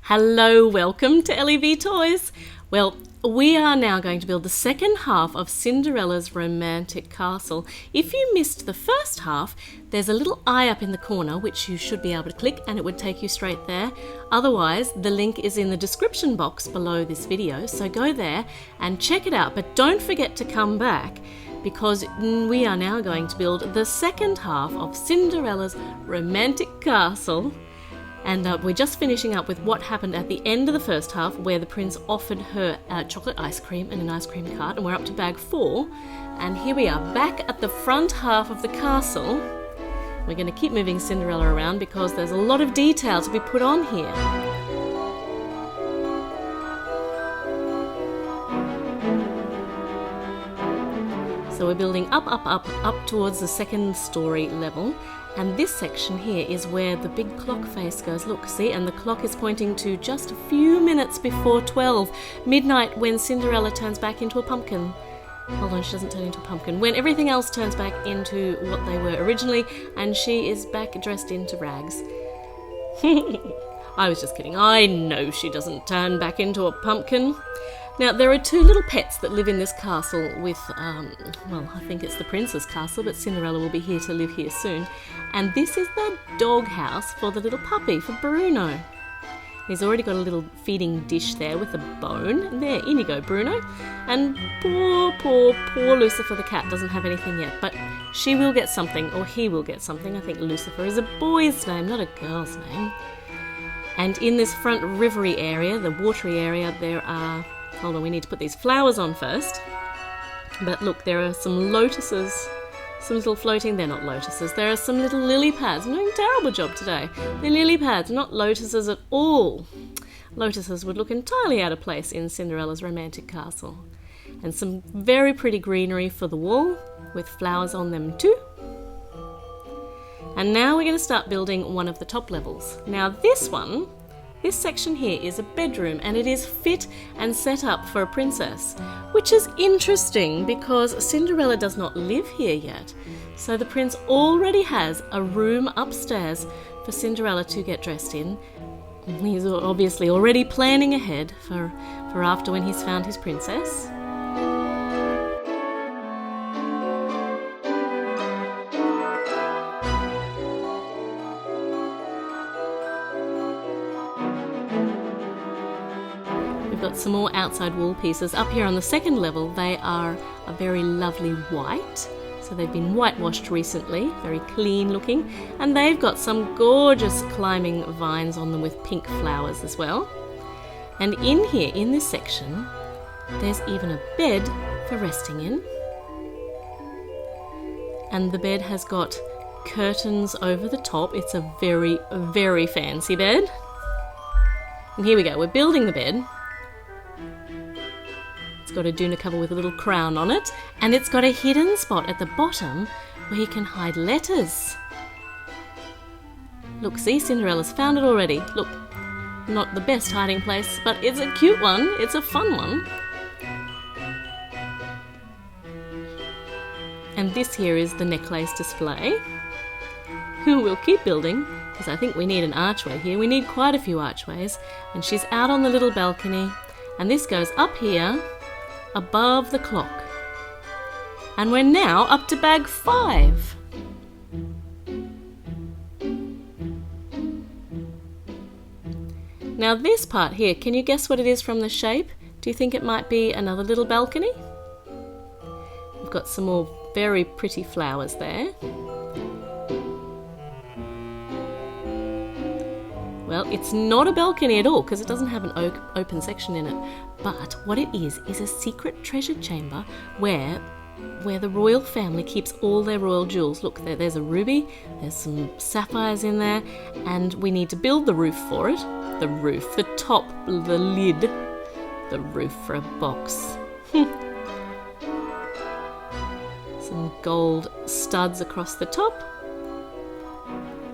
Hello, welcome to LEV Toys. Well, we are now going to build the second half of Cinderella's romantic castle. If you missed the first half, there's a little eye up in the corner which you should be able to click and it would take you straight there. Otherwise, the link is in the description box below this video, so go there and check it out. But don't forget to come back because we are now going to build the second half of Cinderella's romantic castle. And we're just finishing up with what happened at the end of the first half, where the prince offered her chocolate ice cream and an ice cream cart, and we're up to bag 4. And here we are back at the front half of the castle. We're going to keep moving Cinderella around because there's a lot of detail to be put on here. So we're building up towards the second story level. And this section here is where the big clock face goes. Look, see? And the clock is pointing to just a few minutes before 12 midnight, when Cinderella turns back into a pumpkin. Hold on, she doesn't turn into a pumpkin. When everything else turns back into what they were originally, and she is back dressed into rags. I was just kidding. I know she doesn't turn back into a pumpkin. Now, there are 2 little pets that live in this castle with, well, I think it's the prince's castle, but Cinderella will be here to live here soon. And this is the dog house for the little puppy, for Bruno. He's already got a little feeding dish there with a bone. And there, in you go, Bruno. And poor Lucifer the cat doesn't have anything yet, but she will get something, or he will get something. I think Lucifer is a boy's name, not a girl's name. And in this front rivery area, the watery area, there are... Hold on, we need to put these flowers on first. But look, there are some lotuses, some little floating, they're not lotuses, there are some little lily pads. I'm doing a terrible job today. They're lily pads, not lotuses at all. Lotuses would look entirely out of place in Cinderella's romantic castle. And some very pretty greenery for the wall, with flowers on them too. And now we're going to start building one of the top levels. Now this section here is a bedroom, and it is fit and set up for a princess, which is interesting because Cinderella does not live here yet. So the prince already has a room upstairs for Cinderella to get dressed in. He's obviously already planning ahead for after when he's found his princess. We've got some more outside wall pieces. Up here on the second level, they are a very lovely white. So they've been whitewashed recently, very clean looking. And they've got some gorgeous climbing vines on them with pink flowers as well. And in here, in this section, there's even a bed for resting in. And the bed has got curtains over the top. It's a very, very fancy bed. And here we go, we're building the bed. It's got a doona cover with a little crown on it, and it's got a hidden spot at the bottom where you can hide letters. Look, see, Cinderella's found it already. Look, not the best hiding place, but it's a cute one. It's a fun one. And this here is the necklace display. We'll keep building, because I think we need an archway here. We need quite a few archways. And she's out on the little balcony, and this goes up here above the clock. And we're now up to bag 5. Now this part here, can you guess what it is from the shape? Do you think it might be another little balcony? We've got some more very pretty flowers there. Well, it's not a balcony at all because it doesn't have an open section in it. But what it is a secret treasure chamber where the royal family keeps all their royal jewels. Look, there's a ruby, there's some sapphires in there, and we need to build the roof for it. The roof, the top, the lid, the roof for a box. Some gold studs across the top.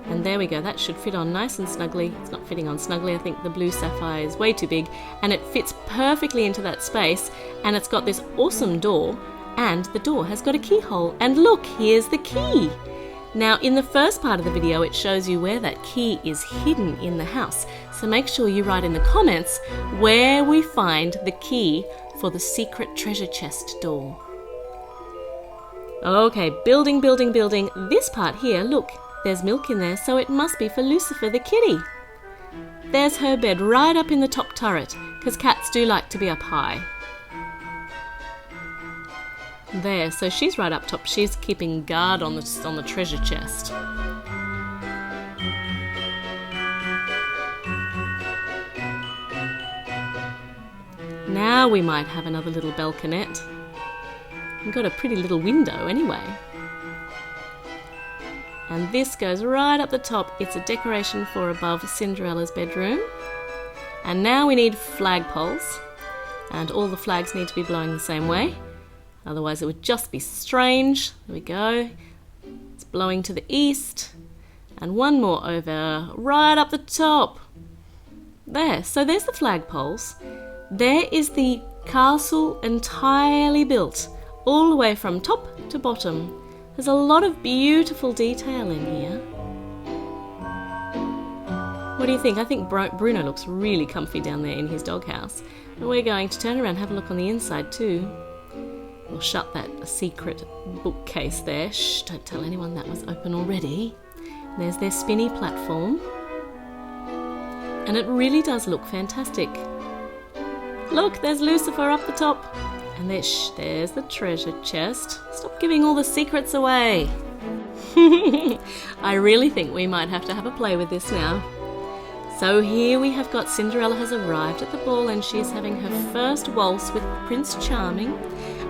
And there we go, that should fit on nice and snugly. It's not fitting on snugly, I think the blue sapphire is way too big, and it fits perfectly into that space, and it's got this awesome door, and the door has got a keyhole. And look, here's the key. Now, in the first part of the video, it shows you where that key is hidden in the house. So make sure you write in the comments where we find the key for the secret treasure chest door. Okay, building. This part here, look, there's milk in there, so it must be for Lucifer the kitty. There's her bed right up in the top turret, because cats do like to be up high. There, so she's right up top. She's keeping guard on the treasure chest. Now we might have another little balconette. We've got a pretty little window anyway. And this goes right up the top. It's a decoration for above Cinderella's bedroom. And now we need flagpoles. And all the flags need to be blowing the same way. Otherwise it would just be strange. There we go. It's blowing to the east. And one more over right up the top. There. So there's the flagpoles. There is the castle entirely built, all the way from top to bottom. There's a lot of beautiful detail in here. What do you think? I think Bruno looks really comfy down there in his doghouse. And we're going to turn around and have a look on the inside too. We'll shut that secret bookcase there. Shh, don't tell anyone that was open already. There's their spinny platform. And it really does look fantastic. Look, there's Lucifer up the top. And there's the treasure chest. Stop giving all the secrets away. I really think we might have to have a play with this now. So here we have got Cinderella has arrived at the ball and she's having her first waltz with Prince Charming.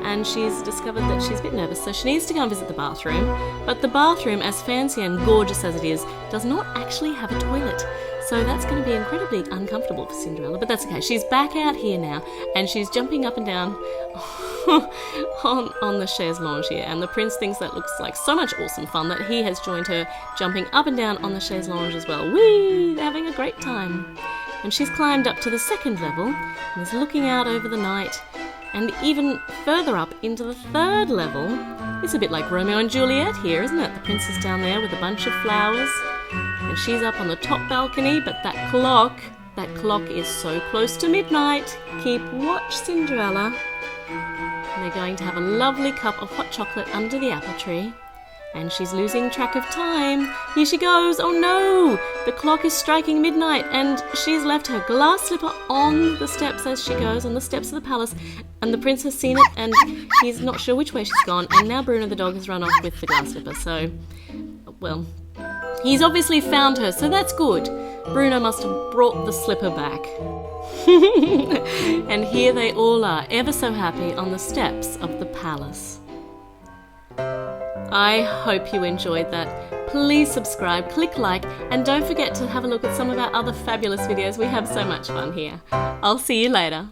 And she's discovered that she's a bit nervous, so she needs to go and visit the bathroom. But the bathroom, as fancy and gorgeous as it is, does not actually have a toilet. So that's going to be incredibly uncomfortable for Cinderella, but that's okay. She's back out here now, and she's jumping up and down on the chaise lounge here. And the prince thinks that looks like so much awesome fun that he has joined her, jumping up and down on the chaise lounge as well. Whee! They're having a great time. And she's climbed up to the second level, and is looking out over the night. And even further up into the third level, it's a bit like Romeo and Juliet here, isn't it? The prince is down there with a bunch of flowers, and she's up on the top balcony, but that clock is so close to midnight. Keep watch, Cinderella. And they're going to have a lovely cup of hot chocolate under the apple tree. And she's losing track of time. Here she goes. Oh no! The clock is striking midnight and she's left her glass slipper on the steps as she goes, on the steps of the palace. And the prince has seen it and he's not sure which way she's gone. And now Bruno the dog has run off with the glass slipper. So, well, he's obviously found her, so that's good. Bruno must have brought the slipper back. And here they all are, ever so happy on the steps of the palace. I hope you enjoyed that. Please subscribe, click like, and don't forget to have a look at some of our other fabulous videos. We have so much fun here. I'll see you later.